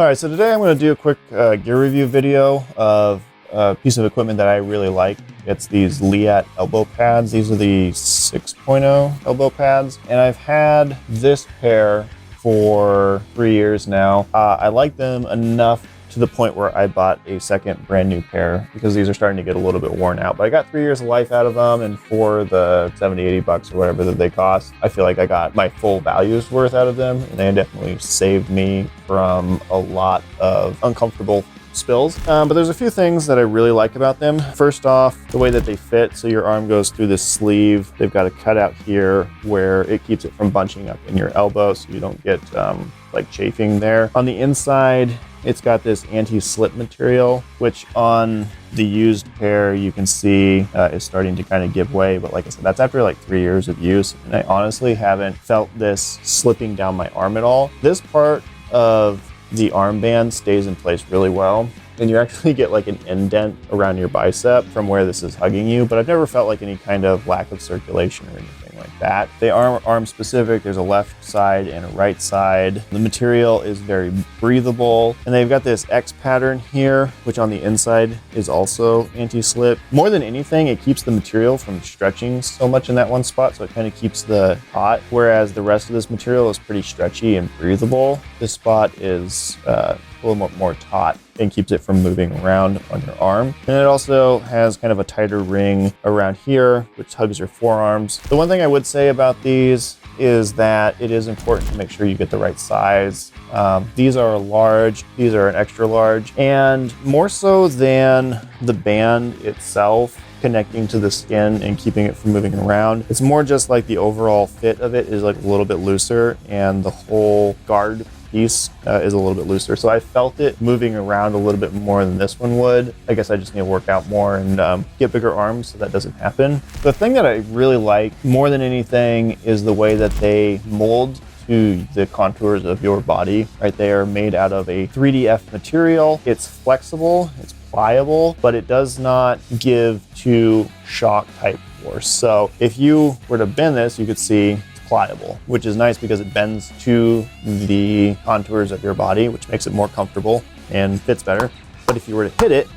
All right, so today I'm going to do a quick gear review video of a piece of equipment that I really like. It's these Leatt elbow pads. These are the 6.0 elbow pads, and I've had this pair for 3 years now. I like them enough to the point where I bought a second brand new pair because these are starting to get a little bit worn out. But I got 3 years of life out of them, and for the 70, 80 bucks or whatever that they cost, I feel like I got my full value's worth out of them, and they definitely saved me from a lot of uncomfortable spills. But there's a few things that I really like about them. First off, the way that they fit. So your arm goes through this sleeve. They've got a cutout here where it keeps it from bunching up in your elbow so you don't get like chafing there. On the inside, it's got this anti-slip material, which on the used pair you can see is starting to kind of give way. But like I said, that's after like 3 years of use, and I honestly haven't felt this slipping down my arm at all. This part of the armband stays in place really well, and you actually get like an indent around your bicep from where this is hugging you, but I've never felt like any kind of lack of circulation or anything like that. They are arm specific. There's a left side and a right side. The material is very breathable, and they've got this X pattern here, which on the inside is also anti-slip. More than anything, it keeps the material from stretching so much in that one spot, so it kind of keeps the taut, whereas the rest of this material is pretty stretchy and breathable. This spot is a little more taut and keeps it from moving around on your arm. And it also has kind of a tighter ring around here, which hugs your forearms. The one thing I would say about these is that it is important to make sure you get the right size. These are a large, these are an extra large, and more so than the band itself connecting to the skin and keeping it from moving around. It's more just like the overall fit of it is like a little bit looser, and the whole guard piece is a little bit looser. So I felt it moving around a little bit more than this one would. I guess I just need to work out more and get bigger arms so that doesn't happen. The thing that I really like more than anything is the way that they mold to the contours of your body, right? They are made out of a 3DF material. It's flexible, it's pliable, but it does not give to shock type force. So if you were to bend this, you could see pliable, which is nice because it bends to the contours of your body, which makes it more comfortable and fits better. But if you were to hit it,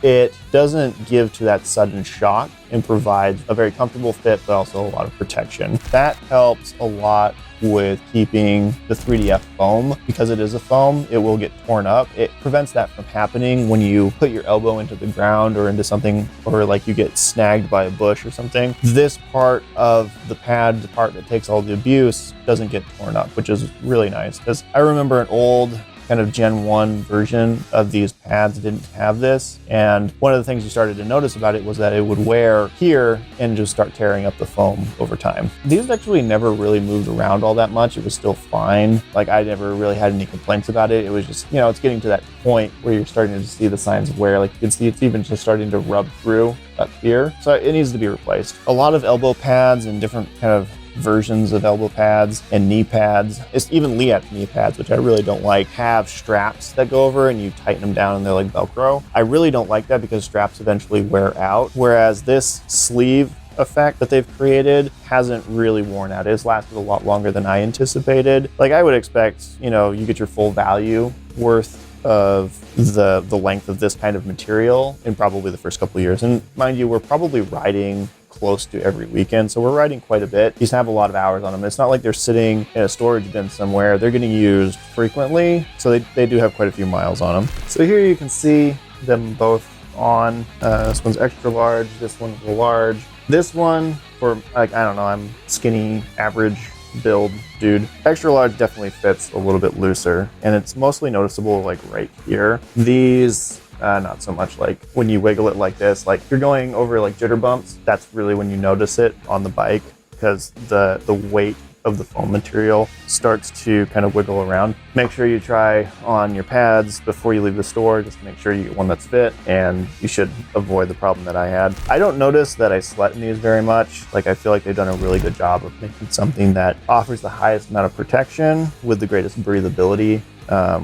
it doesn't give to that sudden shock and provides a very comfortable fit, but also a lot of protection. That helps a lot with keeping the 3DF foam. Because it is a foam, it will get torn up. It prevents that from happening when you put your elbow into the ground or into something, or like you get snagged by a bush or something. This part of the pad, the part that takes all the abuse, doesn't get torn up, which is really nice. Because I remember an old kind of Gen 1 version of these pads didn't have this, and one of the things you started to notice about it was that it would wear here and just start tearing up the foam over time. These actually never really moved around all that much. It was still fine. Like, I never really had any complaints about it. It was just, you know, it's getting to that point where you're starting to see the signs of wear. Like, you can see it's even just starting to rub through up here. So it needs to be replaced. A lot of elbow pads and different kind of versions of elbow pads and knee pads, it's even Leatt knee pads, which I really don't like, have straps that go over and you tighten them down and they're like Velcro. I really don't like that because straps eventually wear out, whereas this sleeve effect that they've created hasn't really worn out. It's lasted a lot longer than I anticipated. Like, I would expect, you know, you get your full value worth of the length of this kind of material in probably the first couple of years. And mind you, we're probably riding close to every weekend, so we're riding quite a bit. These have a lot of hours on them. It's not like they're sitting in a storage bin somewhere. They're getting used frequently, so they do have quite a few miles on them. So here you can see them both on. This one's extra large, this one's large. This one, for like, I don't know, I'm skinny, average build dude. Extra large definitely fits a little bit looser, and it's mostly noticeable like right here. These not so much. Like when you wiggle it like this, like if you're going over like jitter bumps, that's really when you notice it on the bike, because the weight of the foam material starts to kind of wiggle around. Make sure you try on your pads before you leave the store, just to make sure you get one that's fit, and you should avoid the problem that I had. I don't notice that I sweat in these very much. Like, I feel like they've done a really good job of making something that offers the highest amount of protection with the greatest breathability,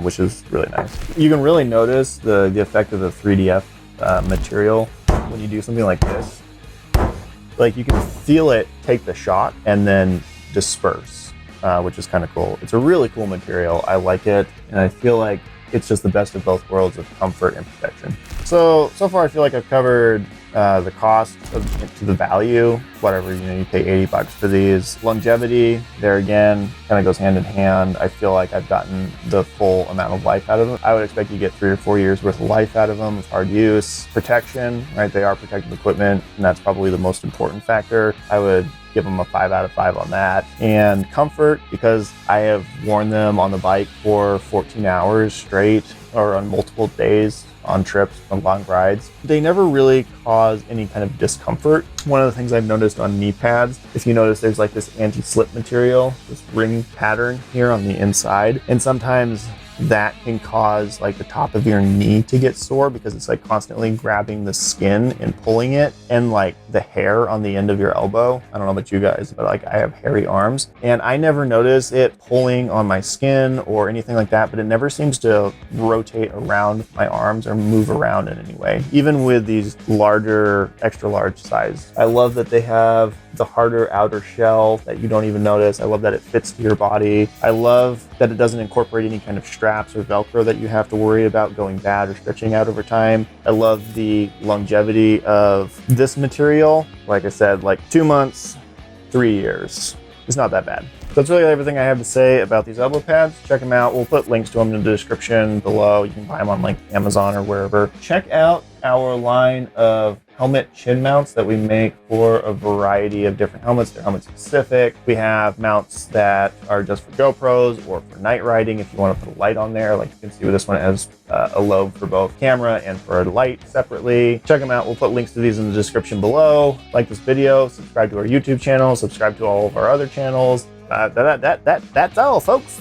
which is really nice. You can really notice the effect of the 3DF material when you do something like this. Like, you can feel it take the shock and then disperse. which is kind of cool. It's a really cool material. I like it, and I feel like it's just the best of both worlds of comfort and protection. So far I feel like I've covered the cost to the value, whatever, you pay $80 for these. Longevity, there again, kind of goes hand in hand. I feel like I've gotten the full amount of life out of them. I would expect you to get 3 or 4 years worth of life out of them with hard use. Protection, right? They are protective equipment, and that's probably the most important factor. I would give them a 5 out of 5 on that. And comfort, because I have worn them on the bike for 14 hours straight or on multiple days on trips, on long rides. They never really cause any kind of discomfort. One of the things I've noticed on knee pads, if you notice there's like this anti-slip material, this ring pattern here on the inside, and sometimes that can cause like the top of your knee to get sore because it's like constantly grabbing the skin and pulling it, and like the hair on the end of your elbow. I don't know about you guys, but like I have hairy arms, and I never notice it pulling on my skin or anything like that, but it never seems to rotate around my arms or move around in any way, even with these larger, extra large size. I love that they have the harder outer shell that you don't even notice. I love that it fits to your body. I love that it doesn't incorporate any kind of straps or Velcro that you have to worry about going bad or stretching out over time. I love the longevity of this material. Like I said, like 2 months, 3 years. It's not that bad. So that's really everything I have to say about these elbow pads. Check them out. We'll put links to them in the description below. You can buy them on like Amazon or wherever. Check out our line of helmet chin mounts that we make for a variety of different helmets. They're helmet specific. We have mounts that are just for GoPros or for night riding if you want to put a light on there. Like you can see with this one, it has a lobe for both camera and for a light separately. Check them out. We'll put links to these in the description below. Like this video, subscribe to our YouTube channel, subscribe to all of our other channels. That's all, folks.